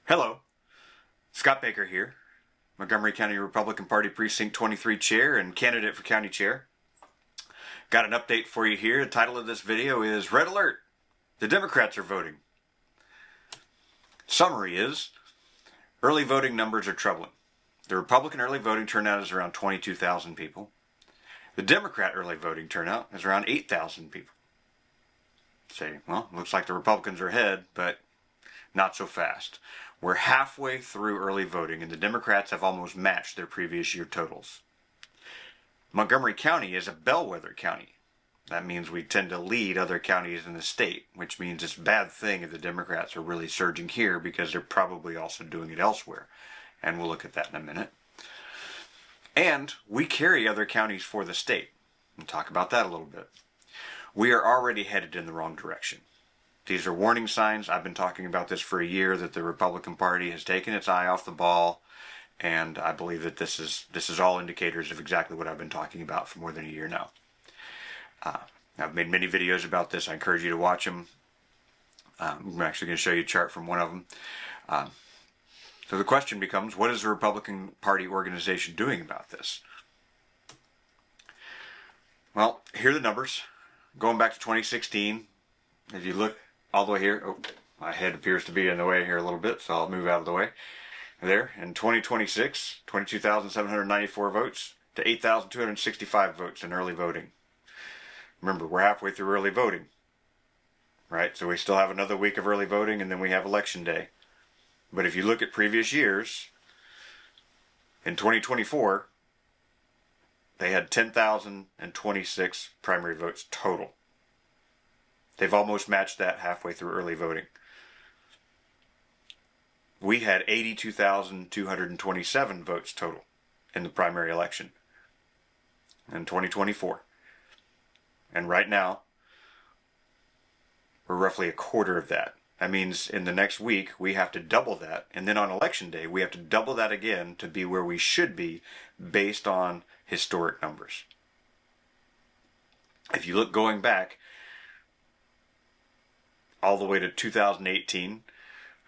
Hello, Scott Baker here, Montgomery County Republican Party Precinct 23 Chair and candidate for County Chair. Got an update for you here. The title of this video is Red Alert! The Democrats are voting. Summary is, early voting numbers are troubling. The Republican early voting turnout is around 22,000 people. The Democrat early voting turnout is around 8,000 people. Say, well, looks like the Republicans are ahead, but not so fast. We're halfway through early voting and the Democrats have almost matched their previous year totals. Montgomery County is a bellwether county. That means we tend to lead other counties in the state, which means it's a bad thing if the Democrats are really surging here because they're probably also doing it elsewhere. And we'll look at that in a minute. And we carry other counties for the state. We'll talk about that a little bit. We are already headed in the wrong direction. These are warning signs. I've been talking about this for a year, that the Republican Party has taken its eye off the ball, and I believe that this is all indicators of exactly what I've been talking about for more than a year now. I've made many videos about this. I encourage you to watch them. I'm actually going to show you a chart from one of them. So the question becomes, what is the Republican Party organization doing about this? Well, here are the numbers. Going back to 2016, if you look all the way here, oh, my head appears to be in the way here a little bit, so I'll move out of the way. There, in 2026, 22,794 votes to 8,265 votes in early voting. Remember, we're halfway through early voting, right? So we still have another week of early voting, and then we have Election Day. But if you look at previous years, in 2024, they had 10,026 primary votes total. They've almost matched that halfway through early voting. We had 82,227 votes total in the primary election in 2024. And right now, we're roughly a quarter of that. That means in the next week, we have to double that. And then on Election Day, we have to double that again to be where we should be based on historic numbers. If you look going back all the way to 2018,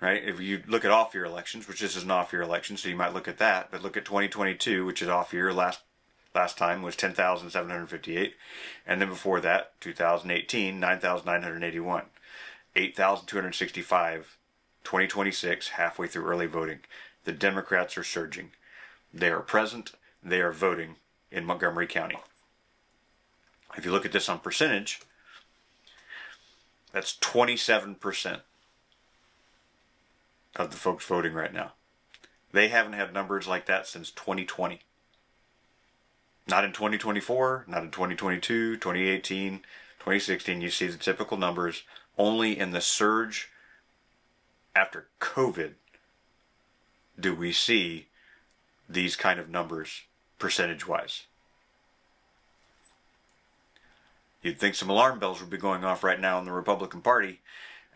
right? If you look at off-year elections, which this is an off-year election, so you might look at that, but look at 2022, which is off-year. Last time was 10,758, and then before that, 2018, 9,981, 8,265, 2026, halfway through early voting. The Democrats are surging. They are present. They are voting in Montgomery County. If you look at this on percentage, that's 27% of the folks voting right now. They haven't had numbers like that since 2020. Not in 2024, not in 2022, 2018, 2016. You see the typical numbers. Only in the surge after COVID do we see these kind of numbers percentage-wise. You'd think some alarm bells would be going off right now in the Republican Party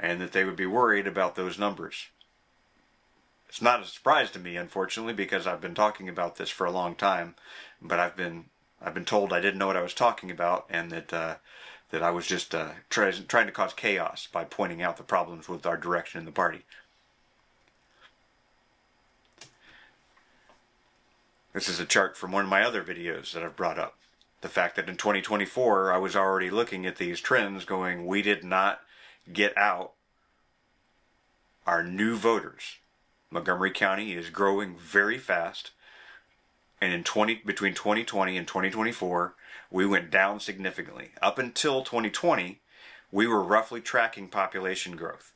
and that they would be worried about those numbers. It's not a surprise to me, unfortunately, because I've been talking about this for a long time, but I've been told I didn't know what I was talking about, and that I was just trying to cause chaos by pointing out the problems with our direction in the party. This is a chart from one of my other videos that I've brought up. The fact that in 2024 I was already looking at these trends going, we did not get out our new voters. Montgomery County is growing very fast, and between 2020 and 2024 we went down significantly. Up until 2020 we were roughly tracking population growth,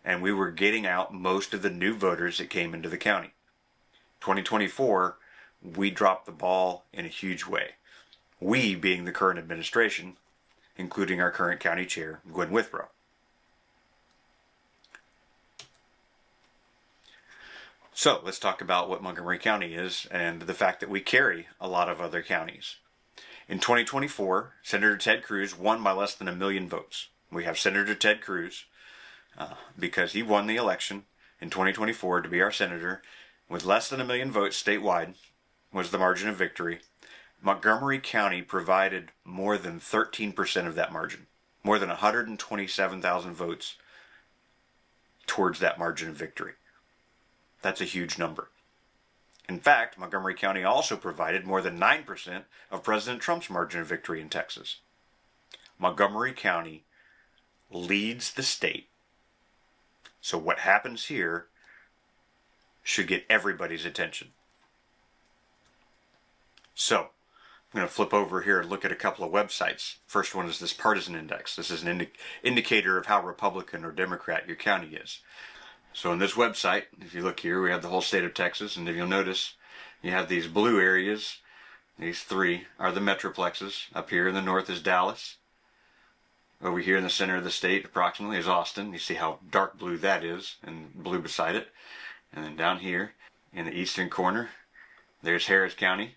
and we were getting out most of the new voters that came into the county. 2024 we dropped the ball in a huge way. We being the current administration, including our current county chair, Gwen Withrow. So let's talk about what Montgomery County is and the fact that we carry a lot of other counties. In 2024, Senator Ted Cruz won by less than 1 million votes. We have Senator Ted Cruz because he won the election in 2024 to be our senator with less than 1 million votes statewide was the margin of victory. Montgomery County provided more than 13% of that margin, more than 127,000 votes towards that margin of victory. That's a huge number. In fact, Montgomery County also provided more than 9% of President Trump's margin of victory in Texas. Montgomery County leads the state. So what happens here should get everybody's attention. So, I'm going to flip over here and look at a couple of websites. First one is this partisan index. This is an indicator of how Republican or Democrat your county is. So in this website, if you look here, we have the whole state of Texas, and if you'll notice, you have these blue areas. These three are the metroplexes. Up here in the north is Dallas. Over here in the center of the state, approximately, is Austin. You see how dark blue that is, and blue beside it. And then down here, in the eastern corner, there's Harris County,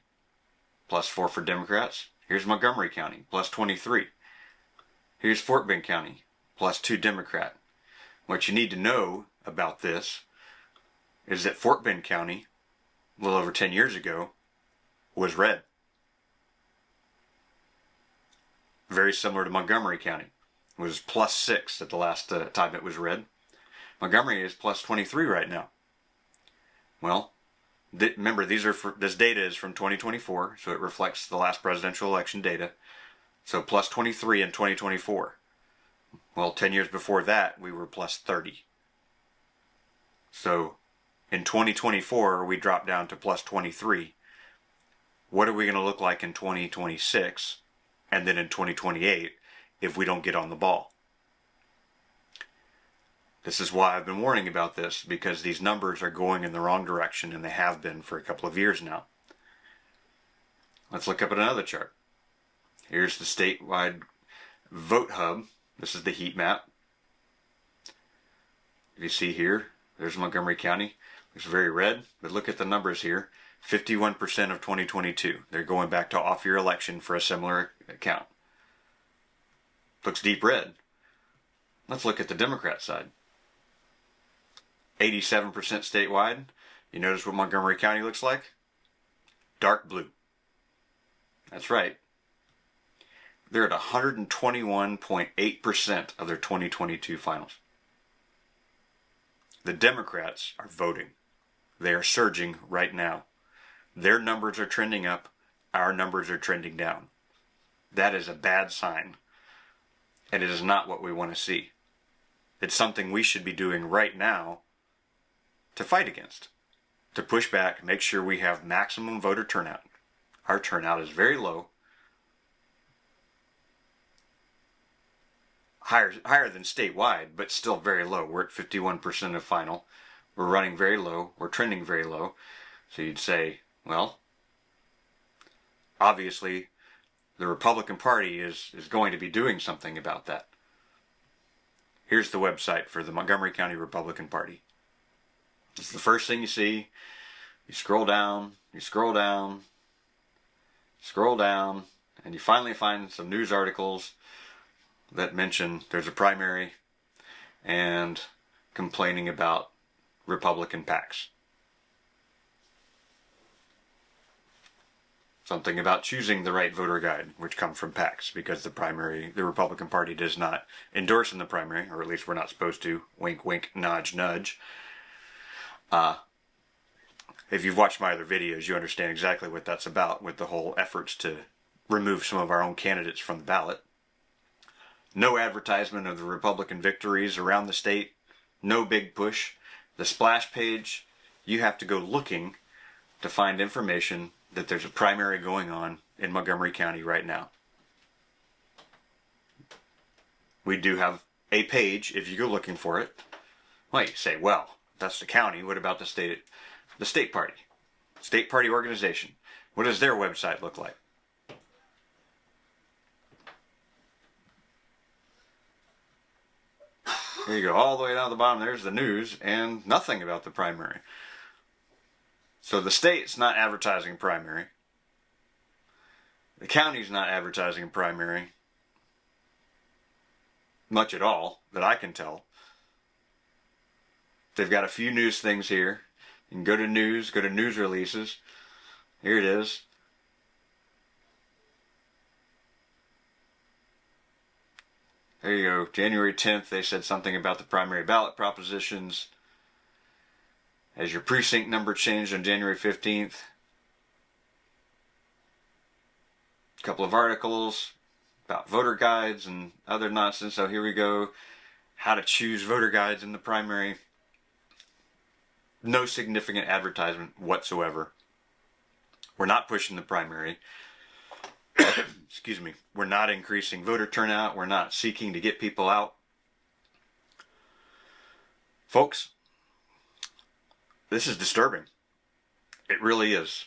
+4 for Democrats. Here's Montgomery County, +23. Here's Fort Bend County, +2 Democrat. What you need to know about this is that Fort Bend County, a little over 10 years ago, was red. Very similar to Montgomery County. It was +6 at the last time it was red. Montgomery is +23 right now. Well, remember, this data is from 2024, so it reflects the last presidential election data. So +23 in 2024. Well, 10 years before that, we were +30. So in 2024, we dropped down to +23. What are we going to look like in 2026 and then in 2028 if we don't get on the ball? This is why I've been warning about this, because these numbers are going in the wrong direction, and they have been for a couple of years now. Let's look up at another chart. Here's the statewide vote hub. This is the heat map. If you see here, there's Montgomery County. Looks very red, but look at the numbers here. 51% of 2022. They're going back to off-year election for a similar count. Looks deep red. Let's look at the Democrat side. 87% statewide. You notice what Montgomery County looks like? Dark blue. That's right. They're at 121.8% of their 2022 finals. The Democrats are voting. They are surging right now. Their numbers are trending up. Our numbers are trending down. That is a bad sign. And it is not what we want to see. It's something we should be doing right now to fight against, to push back, make sure we have maximum voter turnout. Our turnout is very low, higher than statewide, but still very low. We're at 51% of final. We're running very low. We're trending very low. So you'd say, well, obviously the Republican Party is going to be doing something about that. Here's the website for the Montgomery County Republican Party. It's the first thing you see. You scroll down, you scroll down, scroll down, and you finally find some news articles that mention there's a primary and complaining about Republican PACs. Something about choosing the right voter guide, which comes from PACs, because the Republican Party does not endorse in the primary, or at least we're not supposed to. Wink, wink, nudge, nudge. If you've watched my other videos, you understand exactly what that's about, with the whole efforts to remove some of our own candidates from the ballot. No advertisement of the Republican victories around the state. No big push. The splash page, you have to go looking to find information that there's a primary going on in Montgomery County right now. We do have a page if you go looking for it. Well, you say, well, that's the county. What about the state party? State party organization. What does their website look like? Here you go, all the way down to the bottom. There's the news, and nothing about the primary. So the state's not advertising primary. The county's not advertising primary. Much at all, that I can tell. They've got a few news things here. You can go to news releases. Here it is. There you go. January 10th, they said something about the primary ballot propositions. as your precinct number changed on January 15th. A couple of articles about voter guides and other nonsense. So here we go. How to choose voter guides in the primary. No significant advertisement whatsoever. We're not pushing the primary. Excuse me. We're not increasing voter turnout. We're not seeking to get people out. Folks, this is disturbing. It really is.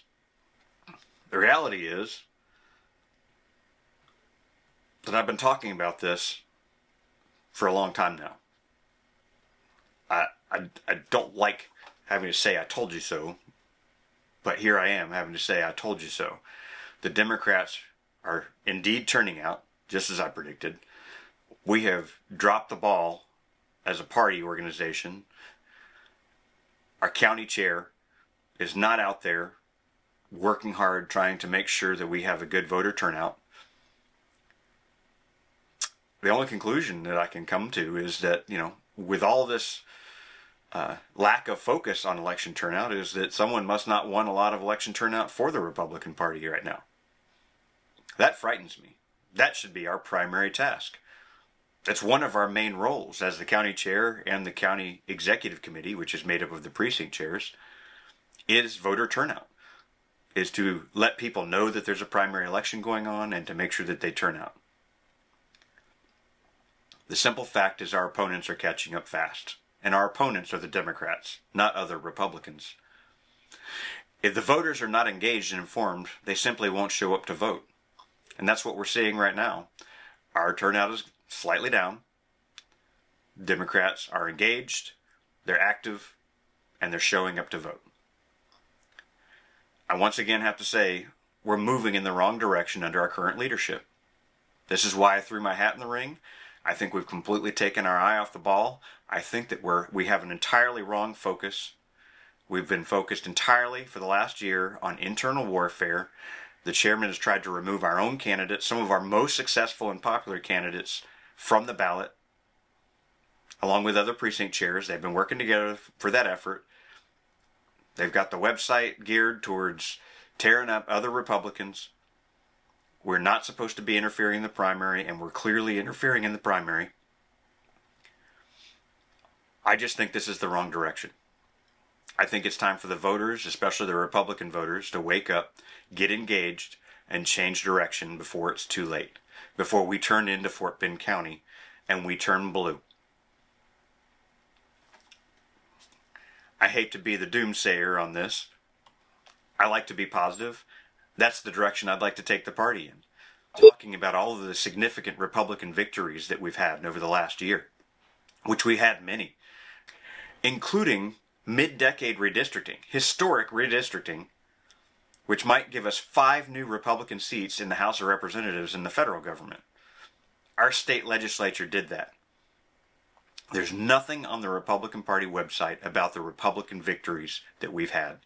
The reality is that I've been talking about this for a long time now. I don't like having to say I told you so, but here I am having to say I told you so. The Democrats are indeed turning out, just as I predicted. We have dropped the ball as a party organization. Our county chair is not out there working hard trying to make sure that we have a good voter turnout. The only conclusion that I can come to is that, with all this lack of focus on election turnout, is that someone must not want a lot of election turnout for the Republican Party right now. That frightens me. That should be our primary task. That's one of our main roles as the county chair and the county executive committee, which is made up of the precinct chairs, is voter turnout. Is to let people know that there's a primary election going on and to make sure that they turn out. The simple fact is our opponents are catching up fast. And our opponents are the Democrats, not other Republicans. If the voters are not engaged and informed, they simply won't show up to vote. And that's what we're seeing right now. Our turnout is slightly down. Democrats are engaged, they're active, and they're showing up to vote. I once again have to say, we're moving in the wrong direction under our current leadership. This is why I threw my hat in the ring. I think we've completely taken our eye off the ball. I think that we have an entirely wrong focus. We've been focused entirely for the last year on internal warfare. The chairman has tried to remove our own candidates, some of our most successful and popular candidates, from the ballot, along with other precinct chairs. They've been working together for that effort. They've got the website geared towards tearing up other Republicans. We're not supposed to be interfering in the primary, and we're clearly interfering in the primary. I just think this is the wrong direction. I think it's time for the voters, especially the Republican voters, to wake up, get engaged, and change direction before it's too late. Before we turn into Fort Bend County and we turn blue. I hate to be the doomsayer on this. I like to be positive. That's the direction I'd like to take the party in. Talking about all of the significant Republican victories that we've had over the last year, which we had many, including mid-decade redistricting, historic redistricting, which might give us 5 new Republican seats in the House of Representatives in the federal government. Our state legislature did that. There's nothing on the Republican Party website about the Republican victories that we've had.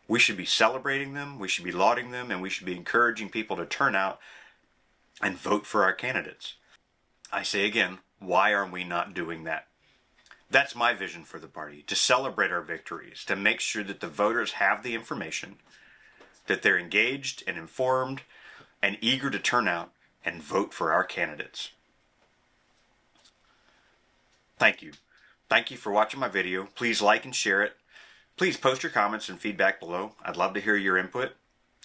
We should be celebrating them, we should be lauding them, and we should be encouraging people to turn out and vote for our candidates. I say again, why are we not doing that? That's my vision for the party, to celebrate our victories, to make sure that the voters have the information, that they're engaged and informed and eager to turn out and vote for our candidates. Thank you. Thank you for watching my video. Please like and share it. Please post your comments and feedback below. I'd love to hear your input.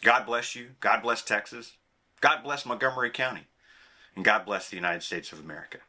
God bless you. God bless Texas. God bless Montgomery County. And God bless the United States of America.